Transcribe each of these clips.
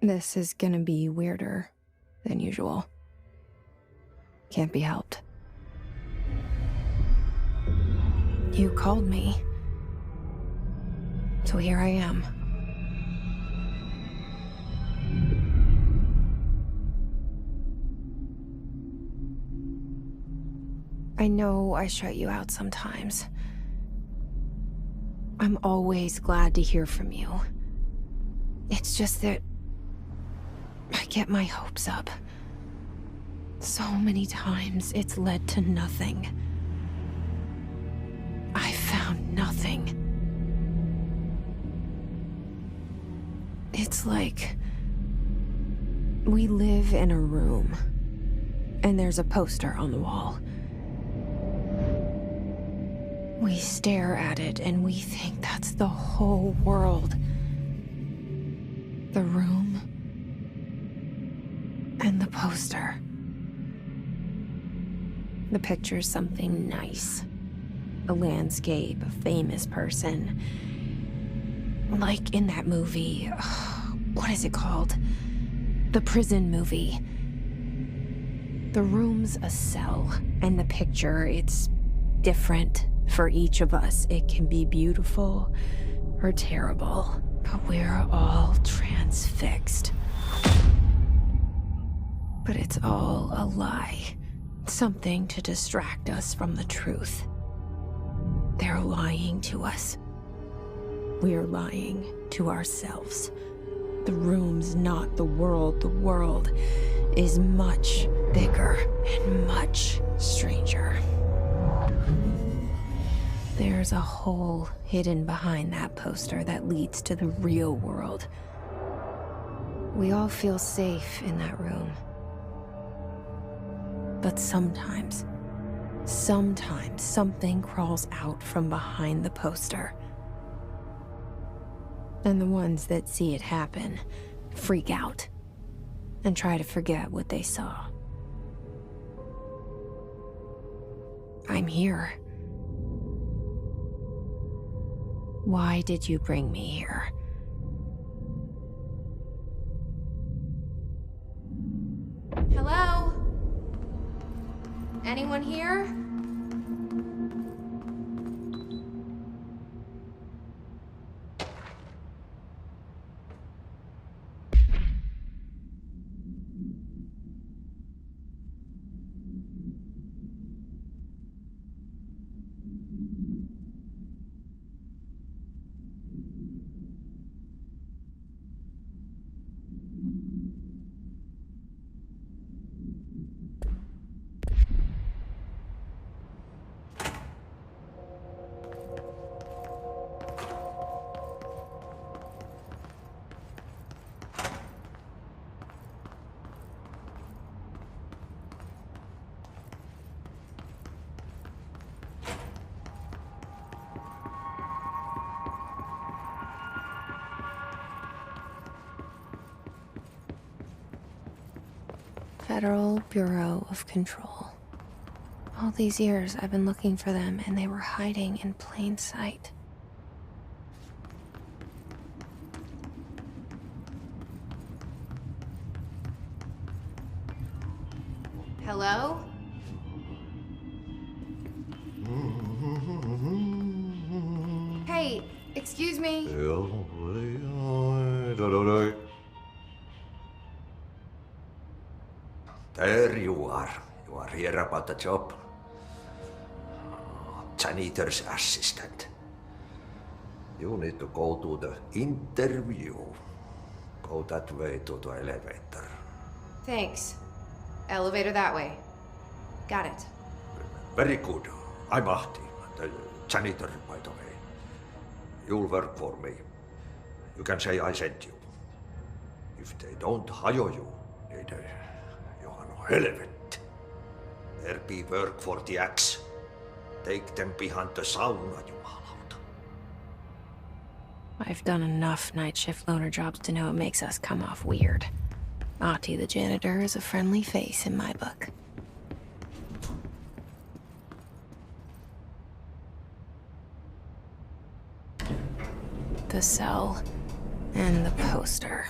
This is gonna be weirder than usual. Can't be helped. You called me. So here I am. I know I shut you out sometimes. I'm always glad to hear from you. It's just that I get my hopes up. So many times it's led to nothing. I found nothing. It's like we live in a room, and there's a poster on the wall. We stare at it and we think that's the whole world. The room and the poster. The picture's something nice. A landscape, a famous person. Like in that movie, what is it called? The prison movie. The room's a cell, and the picture, it's different for each of us. It can be beautiful or terrible, but we're all transfixed. But it's all a lie. Something to distract us from the truth. They're lying to us. We're lying to ourselves. The room's not the world. The world is much bigger and much stranger. There's a hole hidden behind that poster that leads to the real world. We all feel safe in that room. But sometimes something crawls out from behind the poster. And the ones that see it happen freak out and try to forget what they saw. I'm here. Why did you bring me here? Hello? Anyone here? Federal Bureau of Control. All these years I've been looking for them, and they were hiding in plain sight. Hello? Hey, excuse me. There you are. You are here about the job. Janitor's assistant. You need to go to the interview. Go that way to the elevator. Thanks. Elevator that way. Got it. Very good. I'm Ahti, the janitor, by the way. You'll work for me. You can say I sent you. If they don't hire you, you are no helvet. There be work for the axe. Take them behind the sauna, jumalauta. I've done enough night shift loner jobs to know it makes us come off weird. Ahti the janitor is a friendly face in my book. The cell and the poster.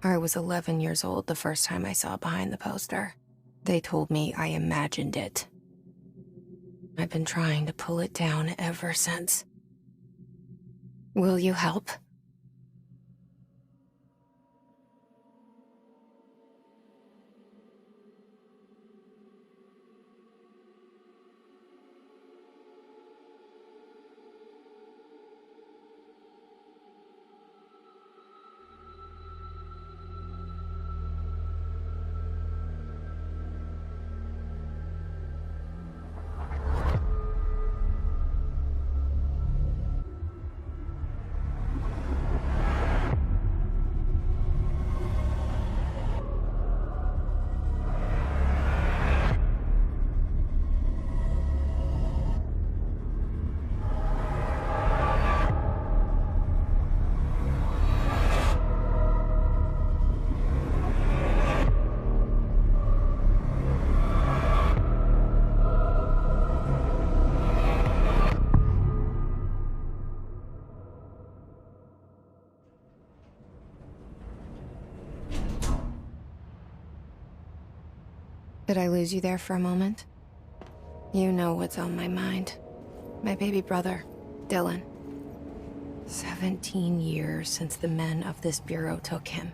I was 11 years old the first time I saw behind the poster. They told me I imagined it. I've been trying to pull it down ever since. Will you help? Did I lose you there for a moment? You know what's on my mind. My baby brother, Dylan. 17 years since the men of this bureau took him.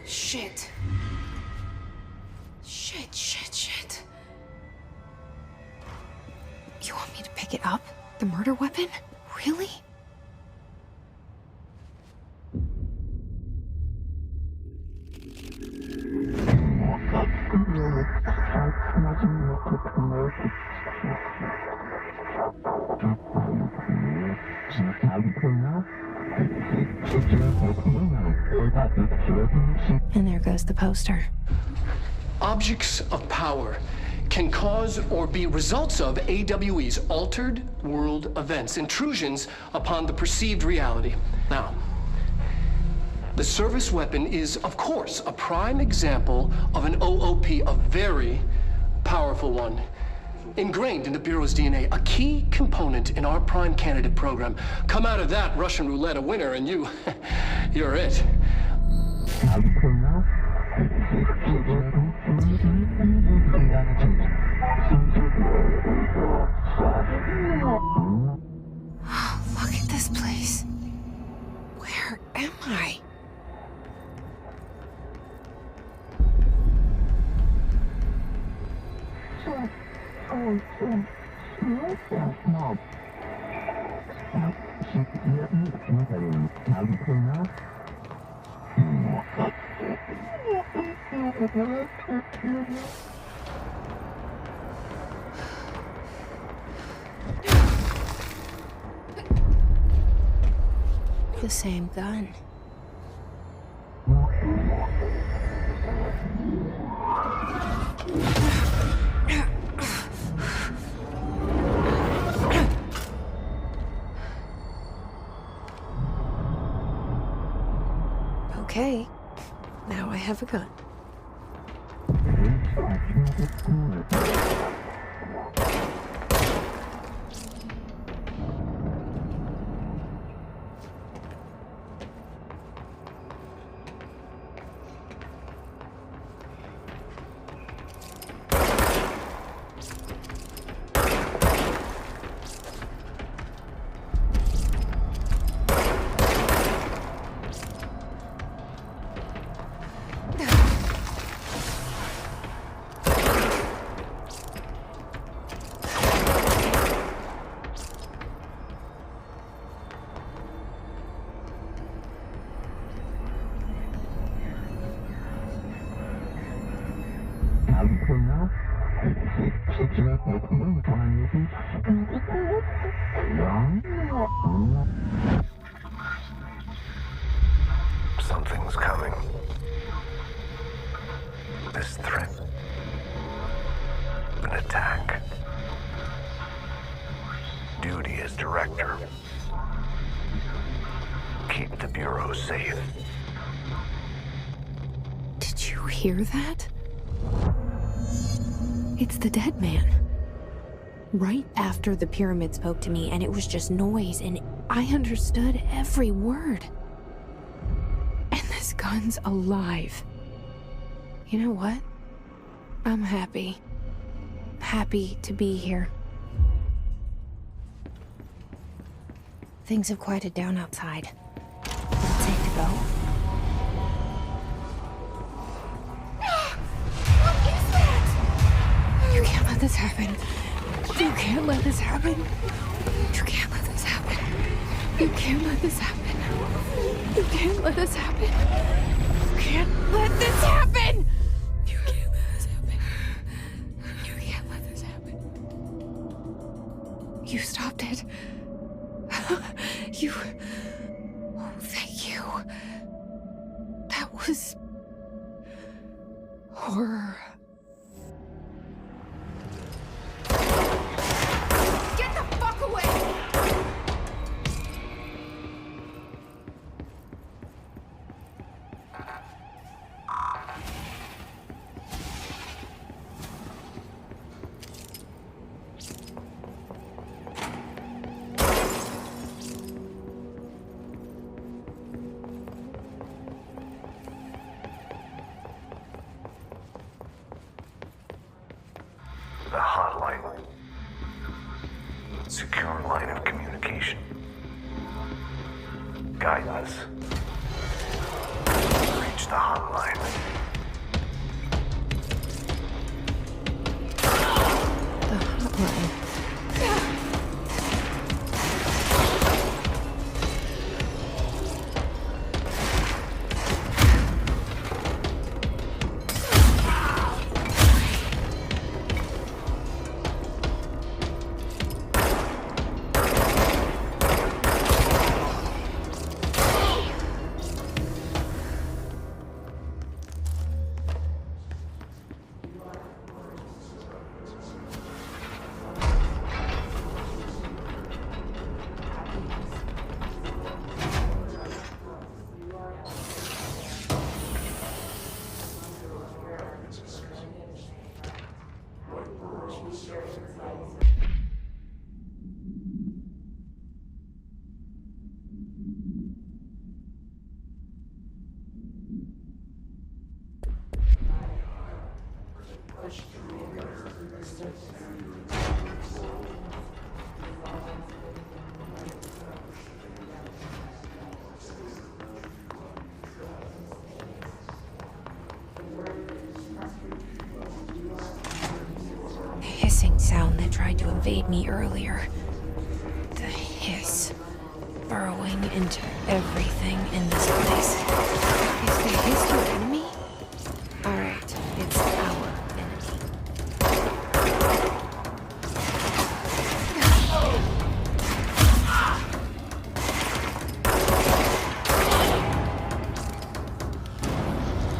Shit. Shit. You want me to pick it up? The murder weapon? Really? And there goes the poster. Objects of power can cause or be results of AWE's altered world events, intrusions upon the perceived reality. Now, the service weapon is, of course, a prime example of an OOP, a very powerful one. Ingrained in the Bureau's DNA, a key component in our prime candidate program. Come out of that Russian roulette a winner and you're it. Look at this place. Where am I? The same gun. Okay, now I have a gun. Long Something's coming. This threat. An attack. Duty as director. Keep the Bureau safe. Did you hear that? It's the dead man. Right after the pyramid spoke to me, and it was just noise, and I understood every word. And this gun's alive. You know what? I'm happy. Happy to be here. Things have quieted down outside. Is it safe to go? What is that? You can't let this happen. You can't let this happen. You can't let this happen. You can't let this happen. You can't let this happen. You can't let this happen. You can't let this happen. You can't let this happen. You stopped it. You... Oh, thank you. That was... horror. Get the fuck away! The hotline. Secure line of communication. Guidance. Reach the hotline. The hotline. Hissing sound that tried to invade me earlier. The hiss burrowing into everything in this place. Is the hiss your enemy? Alright, it's our enemy.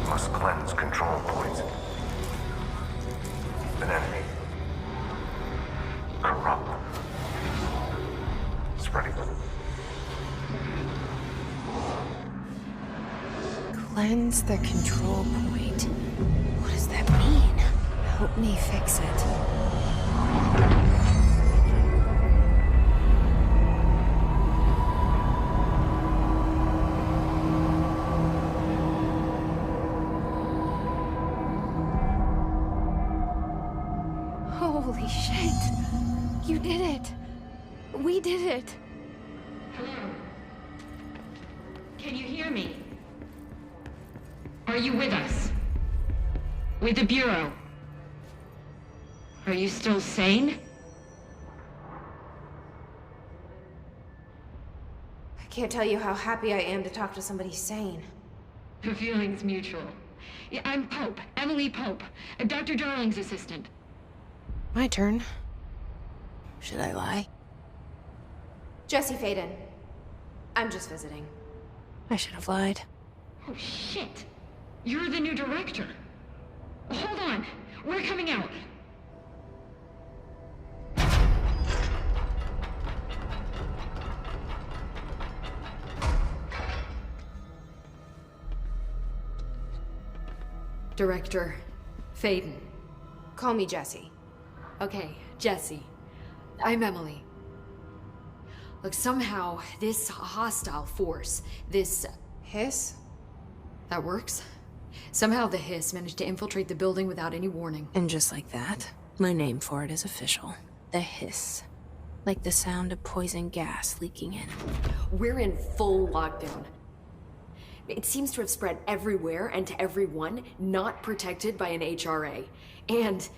Must cleanse control points. An enemy. Corrupt. Spreading. Cleanse the control point. What does that mean? Help me fix it. Holy shit! You did it! We did it! Hello? Can you hear me? Are you with us? With the Bureau? Are you still sane? I can't tell you how happy I am to talk to somebody sane. The feeling's mutual. Yeah, I'm Pope, Emily Pope, Dr. Darling's assistant. My turn. Should I lie? Jesse Faden. I'm just visiting. I should have lied. Oh, shit. You're the new director. Hold on. We're coming out. Director Faden. Call me Jesse. Okay, Jesse. I'm Emily. Look, somehow this hostile force, this... Hiss? That works? Somehow the hiss managed to infiltrate the building without any warning. And just like that, my name for it is official. The hiss. Like the sound of poison gas leaking in. We're in full lockdown. It seems to have spread everywhere and to everyone not protected by an HRA. And,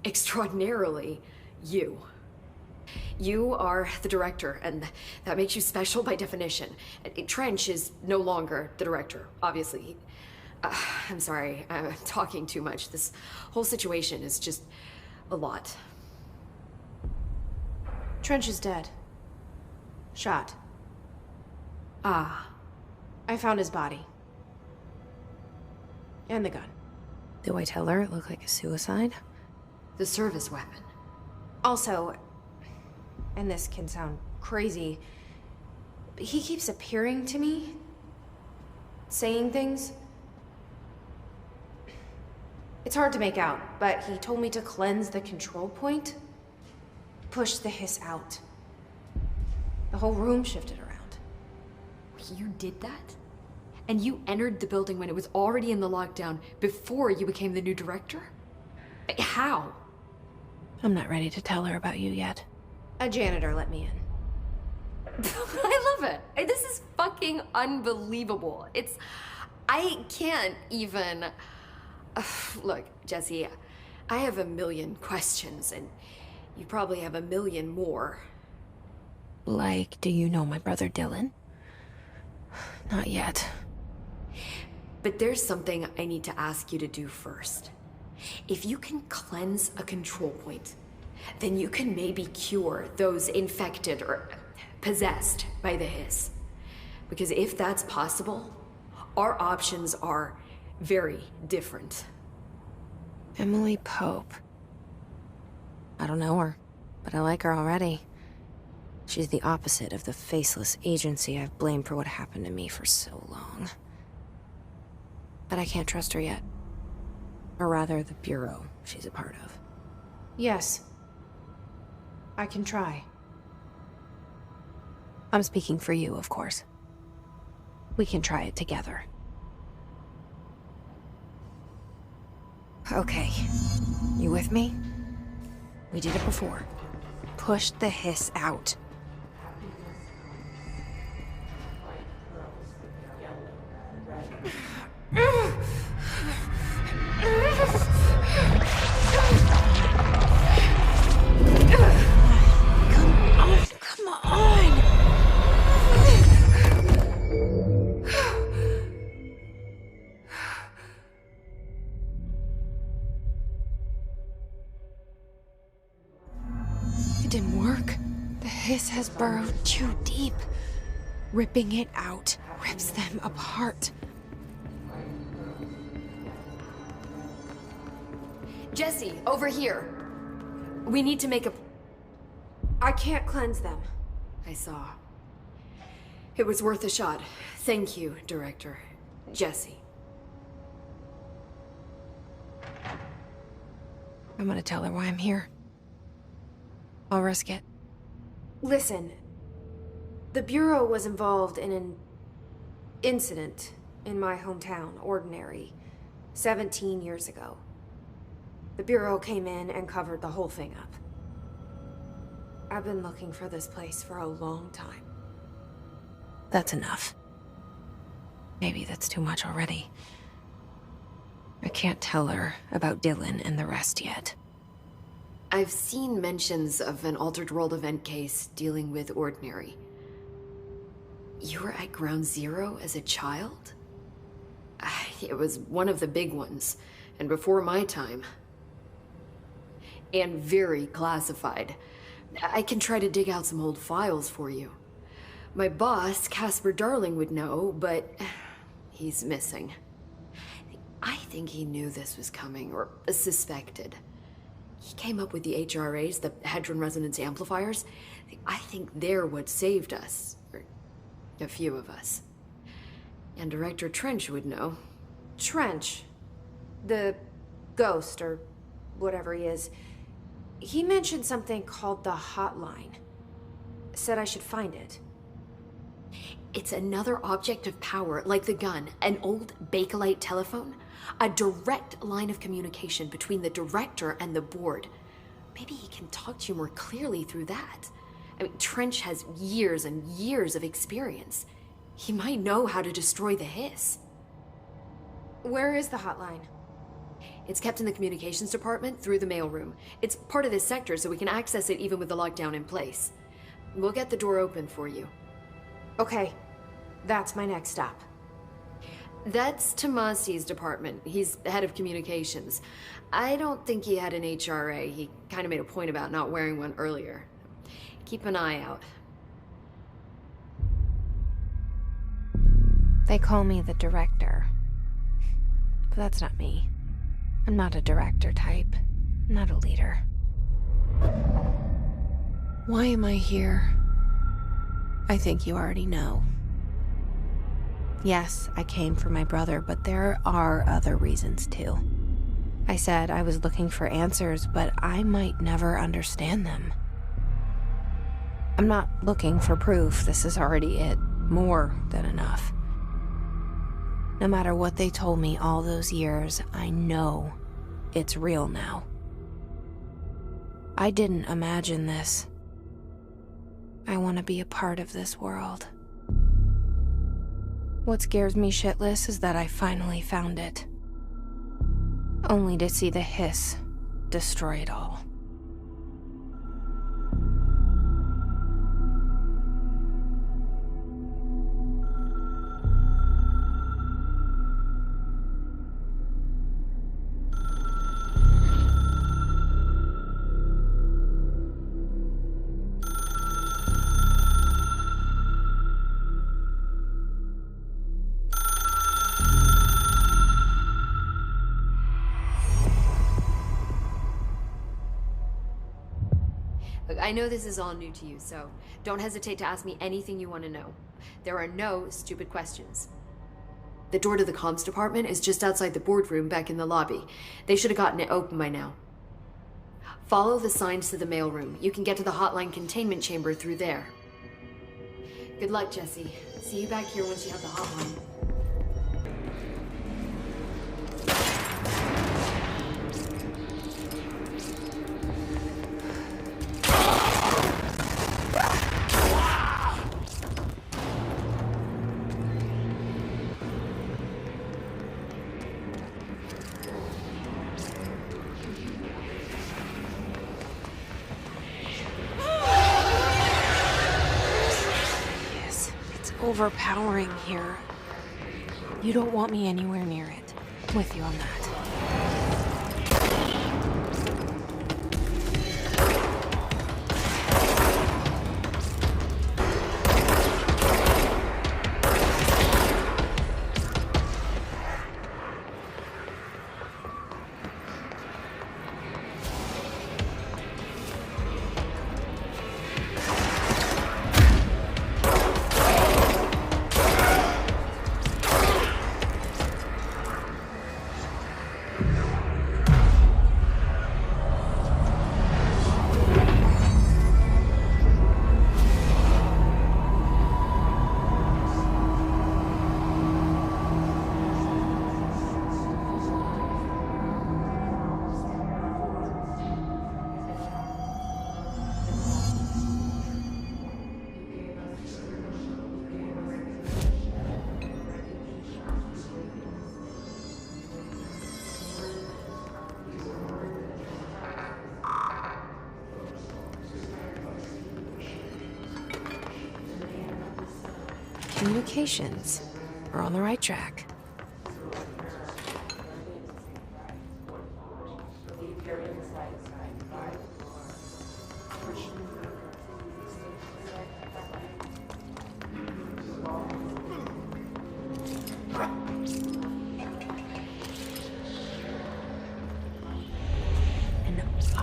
extraordinarily, you. You are the director, and that makes you special by definition. Trench is no longer the director, obviously. I'm sorry, I'm talking too much. This whole situation is just a lot. Trench is dead. Shot. Ah. I found his body. And the gun. Do I tell her it looked like a suicide? The service weapon. Also, and this can sound crazy, but he keeps appearing to me, saying things. It's hard to make out, but he told me to cleanse the control point, push the hiss out. The whole room shifted around. You did that? And you entered the building when it was already in the lockdown before you became the new director? How? I'm not ready to tell her about you yet. A janitor let me in. I love it. This is fucking unbelievable. I can't even... Look, Jesse, I have a million questions, and you probably have a million more. Like, do you know my brother Dylan? Not yet. But there's something I need to ask you to do first. If you can cleanse a control point, then you can maybe cure those infected or possessed by the hiss. Because if that's possible, our options are very different. Emily Pope. I don't know her, but I like her already. She's the opposite of the faceless agency I've blamed for what happened to me for so long. But I can't trust her yet. Or rather, the Bureau she's a part of. Yes. I can try. I'm speaking for you, of course. We can try it together. Okay. You with me? We did it before. Push the hiss out. Come on. It didn't work. The hiss has burrowed too deep. Ripping it out rips them apart. Jesse, over here. We need to make a... I can't cleanse them. I saw. It was worth a shot. Thank you, Director. Jesse. I'm gonna tell her why I'm here. I'll risk it. Listen. The Bureau was involved in an incident in my hometown, Ordinary, 17 years ago. The Bureau came in and covered the whole thing up. I've been looking for this place for a long time. That's enough. Maybe that's too much already. I can't tell her about Dylan and the rest yet. I've seen mentions of an Altered World event case dealing with Ordinary. You were at Ground Zero as a child? It was one of the big ones, and before my time. And very classified. I can try to dig out some old files for you. My boss, Casper Darling, would know, but he's missing. I think he knew this was coming, or suspected. He came up with the HRAs, the Hadron Resonance Amplifiers. I think they're what saved us. Or a few of us. And Director Trench would know. Trench. The ghost, or whatever he is. He mentioned something called the hotline. Said I should find it. It's another object of power, like the gun, an old Bakelite telephone. A direct line of communication between the director and the board. Maybe he can talk to you more clearly through that. I mean, Trench has years and years of experience. He might know how to destroy the hiss. Where is the hotline? It's kept in the communications department through the mailroom. It's part of this sector, so we can access it even with the lockdown in place. We'll get the door open for you. Okay, that's my next stop. That's Tomasi's department. He's the head of communications. I don't think he had an HRA. He kind of made a point about not wearing one earlier. Keep an eye out. They call me the director. But that's not me. I'm not a director type. I'm not a leader. Why am I here? I think you already know. Yes, I came for my brother, but there are other reasons too. I said I was looking for answers, but I might never understand them. I'm not looking for proof. This is already it. More than enough. No matter what they told me all those years, I know it's real now. I didn't imagine this. I want to be a part of this world. What scares me shitless is that I finally found it. Only to see the hiss destroy it all. Look, I know this is all new to you, so don't hesitate to ask me anything you want to know. There are no stupid questions. The door to the comms department is just outside the boardroom back in the lobby. They should have gotten it open by now. Follow the signs to the mailroom. You can get to the hotline containment chamber through there. Good luck, Jesse. See you back here once you have the hotline. Overpowering here. You don't want me anywhere near it. I'm with you on that. Communications. We're on the right track.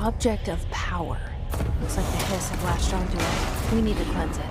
object of power. Looks like the hiss have latched onto it. We need to cleanse it.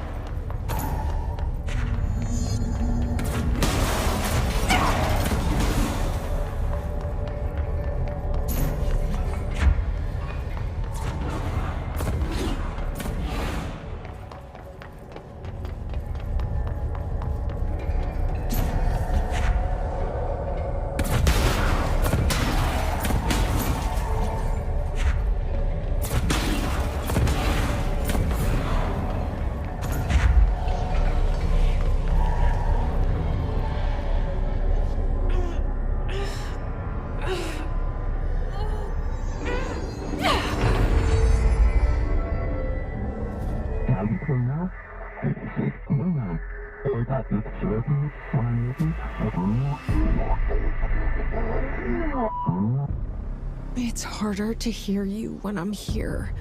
It's harder to hear you when I'm here.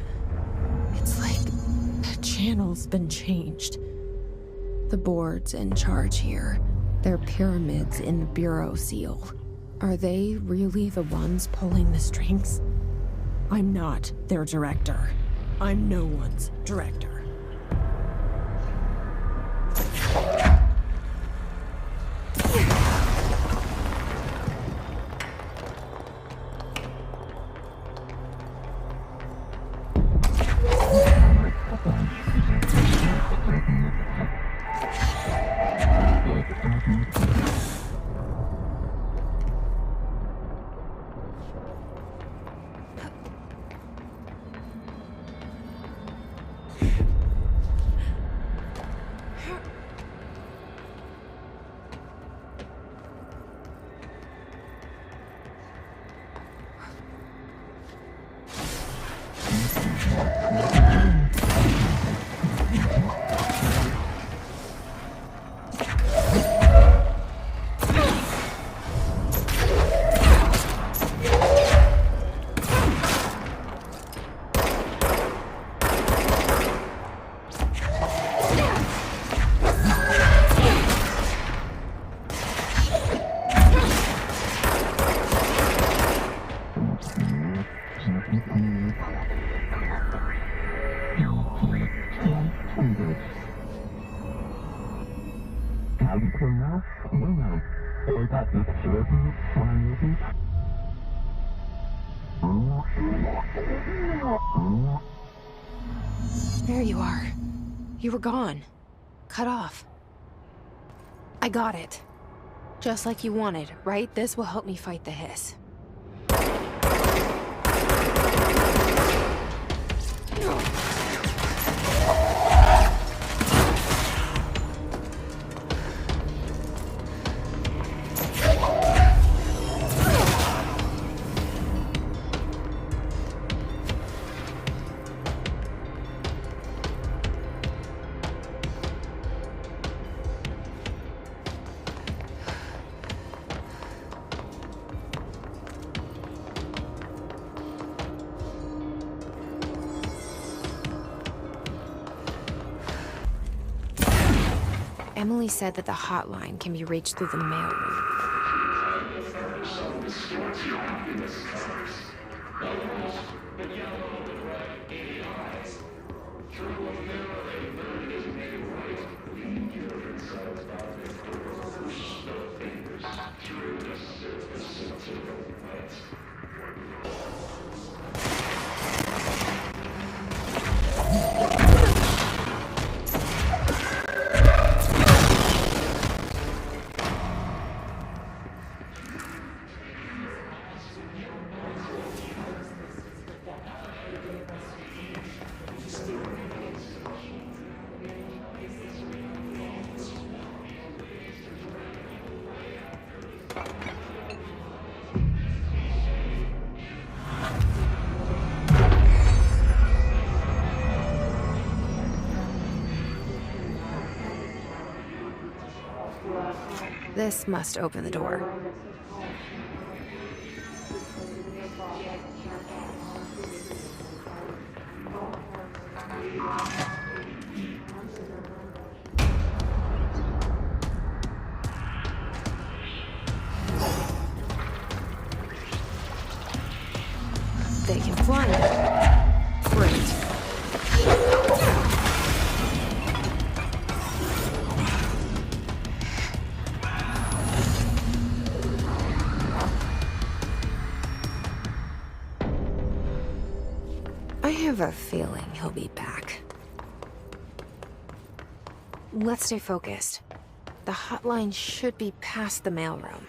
It's like the channel's been changed. The board's in charge here. They're pyramids in the Bureau seal. Are they really the ones pulling the strings? I'm not their director. I'm no one's director. There you are. You were gone. Cut off. I got it. Just like you wanted, right? This will help me fight the hiss. Emily said that the hotline can be reached through the mail room. This must open the door. They can fly. have a feeling he'll be back. Let's stay focused. The hotline should be past the mailroom.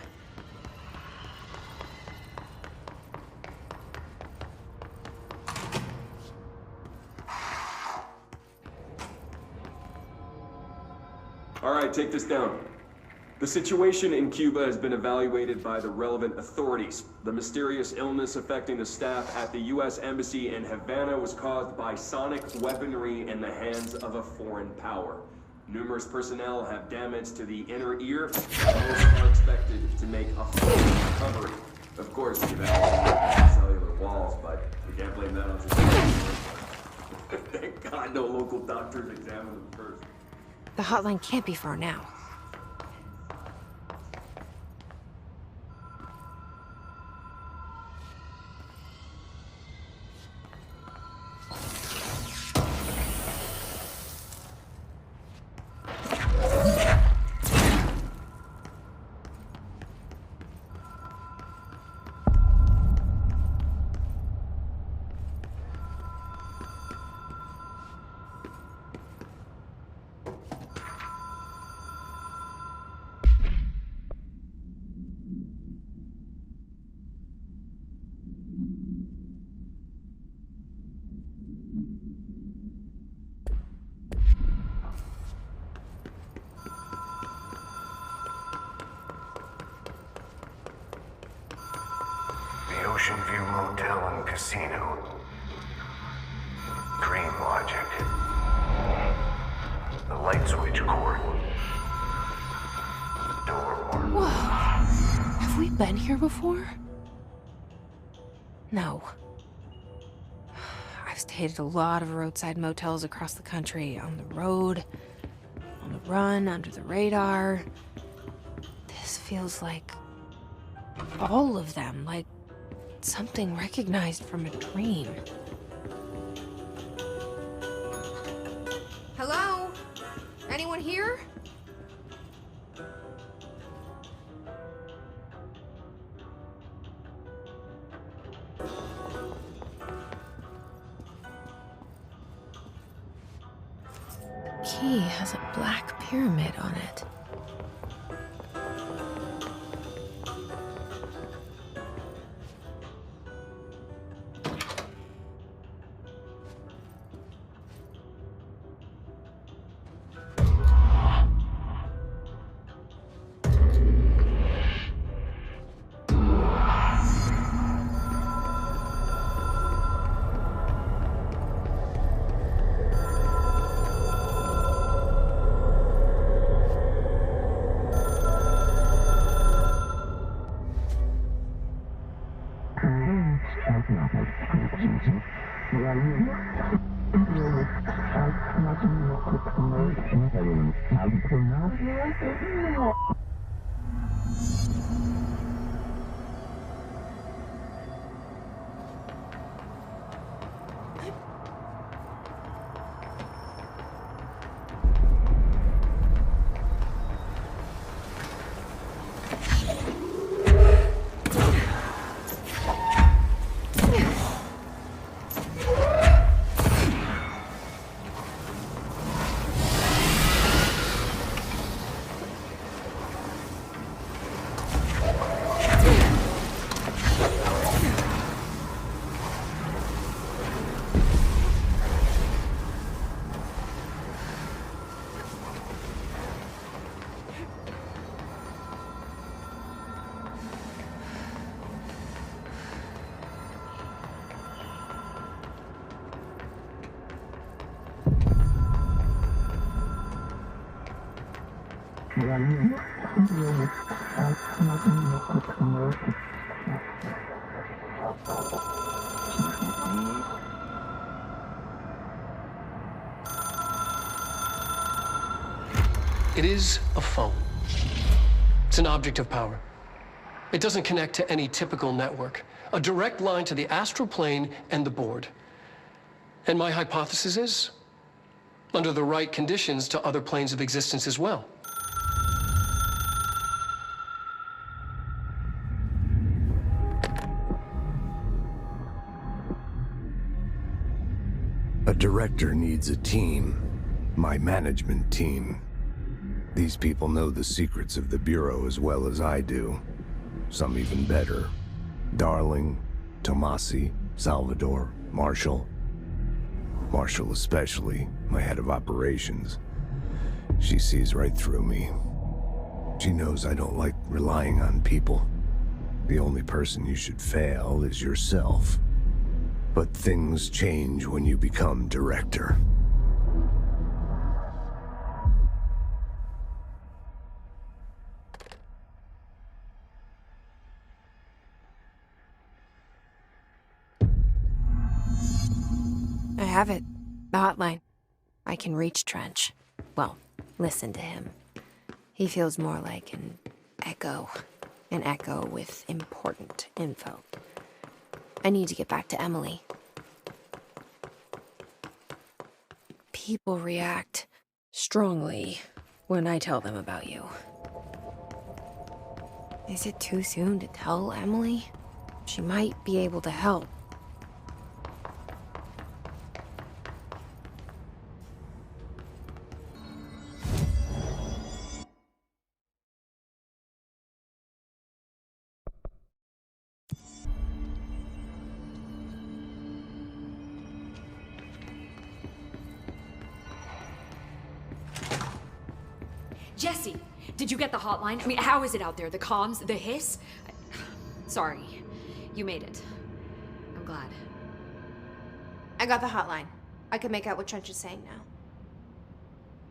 All right, take this down. The situation in Cuba has been evaluated by the relevant authorities. The mysterious illness affecting the staff at the U.S. Embassy in Havana was caused by sonic weaponry in the hands of a foreign power. Numerous personnel have damage to the inner ear, and most are expected to make a full recovery. Of course, you've had cellular walls, but we can't blame that on society. Thank God no local doctors examined them first. The hotline can't be far now. The Ocean View Motel and Casino. Dream logic. The light switch cord. Door mark. Whoa. Have we been here before? No. I've stayed at a lot of roadside motels across the country, on the road, on the run, under the radar. This feels like all of them, like something recognized from a dream. Hello? Anyone here? Key has a black pyramid on it. It is a phone. It's an object of power. It doesn't connect to any typical network. A direct line to the astral plane and the board. And my hypothesis is, under the right conditions, to other planes of existence as well. director needs a team. My management team. These people know the secrets of the Bureau as well as I do. Some even better. Darling, Tomasi, Salvador, Marshall. Marshall especially, my head of operations. She sees right through me. She knows I don't like relying on people. The only person you should fail is yourself. But things change when you become director. I have it. The hotline. I can reach Trench. Well, listen to him. He feels more like an echo. An echo with important info. I need to get back to Emily. People react strongly when I tell them about you. Is it too soon to tell Emily? She might be able to help. Jesse, did you get the hotline? I mean, how is it out there? The comms? The hiss? Sorry. You made it. I'm glad. I got the hotline. I can make out what Trench is saying now.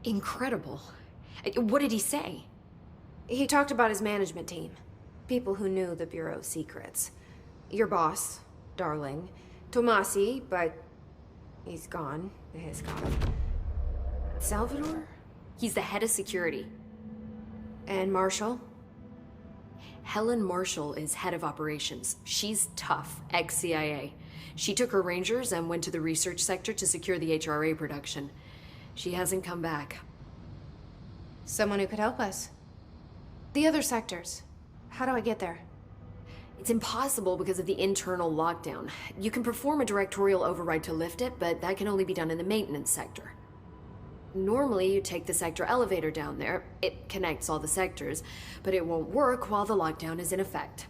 Incredible. What did he say? He talked about his management team. People who knew the Bureau's secrets. Your boss, Darling. Tomasi, but he's gone. The hiss gone. Salvador? He's the head of security. And Marshall? Helen Marshall is head of operations. She's tough, ex-CIA. She took her Rangers and went to the research sector to secure the HRA production. She hasn't come back. Someone who could help us. The other sectors. How do I get there? It's impossible because of the internal lockdown. You can perform a directorial override to lift it, but that can only be done in the maintenance sector. Normally, you take the sector elevator down there. It connects all the sectors, but it won't work while the lockdown is in effect.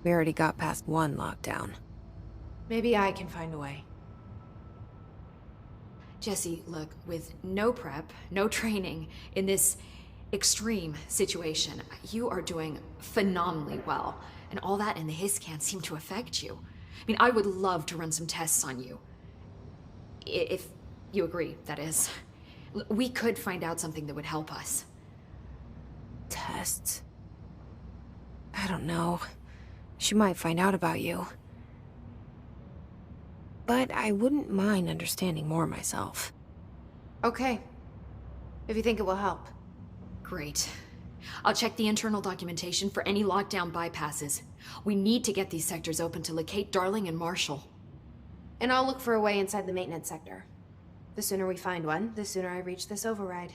We already got past one lockdown. Maybe I can find a way. Jesse, look, with no prep, no training, in this extreme situation, you are doing phenomenally well. And all that in the hiss can't seem to affect you. I mean, I would love to run some tests on you. If you agree, that is. We could find out something that would help us. Tests? I don't know. She might find out about you. But I wouldn't mind understanding more myself. Okay. If you think it will help. Great. I'll check the internal documentation for any lockdown bypasses. We need to get these sectors open to locate Darling and Marshall. And I'll look for a way inside the maintenance sector. The sooner we find one, the sooner I reach this override.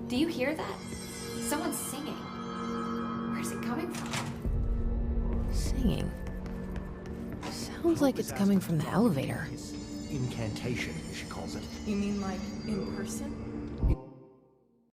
Do you hear that? Someone's singing. Where's it coming from? Singing. Sounds like it's coming from the elevator. Incantation, she calls it. You mean like in person?